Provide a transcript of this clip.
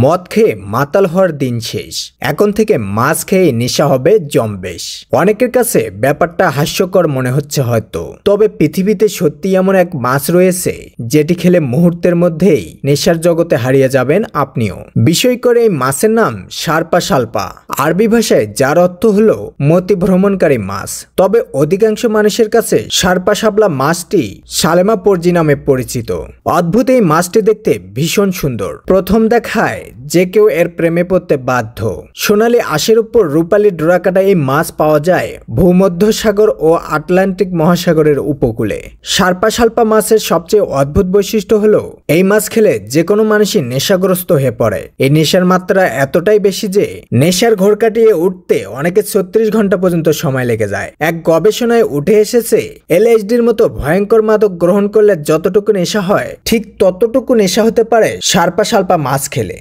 মদ খেয়ে মাতাল হওয়ার দিন শেষ। এখন থেকে মাছ খেয়ে নেশা হবে জম্বেশ। অনেকের কাছে ব্যাপারটা হাস্যকর মনে হচ্ছে হয়তো, তবে পৃথিবীতে সত্যি এমন এক মাছ রয়েছে যেটি খেলে মুহূর্তের মধ্যেই নেশার জগতে হারিয়ে যাবেন আপনিও। বিষয় করে এই মাছের নাম সার্পা সালপা। আরবি ভাষায় যার অর্থ হলো মতি ভ্রমণকারী মাছ। তবে অধিকাংশ মানুষের কাছে সার্পা সাবলা মাছটি সালেমা পর্জি নামে পরিচিত। অদ্ভুত এই মাছটি দেখতে ভীষণ সুন্দর। প্রথম দেখায় যে কেউ এর প্রেমে পড়তে বাধ্য। সোনালী আঁশের উপর রূপালী ডোরাকাটা এই মাছ পাওয়া যায় ভূমধ্যসাগর ও আটলান্টিক মহাসাগরের উপকূলে। সার্পা সালপা মাছের সবচেয়ে অদ্ভুত বৈশিষ্ট্য হলো এই মাছ খেলে যে কোনো মানুষই নেশাগ্রস্ত হয়ে পড়ে। এই নেশার মাত্রা এতটাই বেশি যে নেশার ঘোর কাটিয়ে উঠতে অনেকে 36 ঘন্টা পর্যন্ত সময় লেগে যায়। এক গবেষণায় উঠে এসেছে এলএসডির মতো ভয়ঙ্কর মাদক গ্রহণ করলে যতটুকু নেশা হয় ঠিক ততটুকু নেশা হতে পারে সার্পা সালপা মাছ খেলে।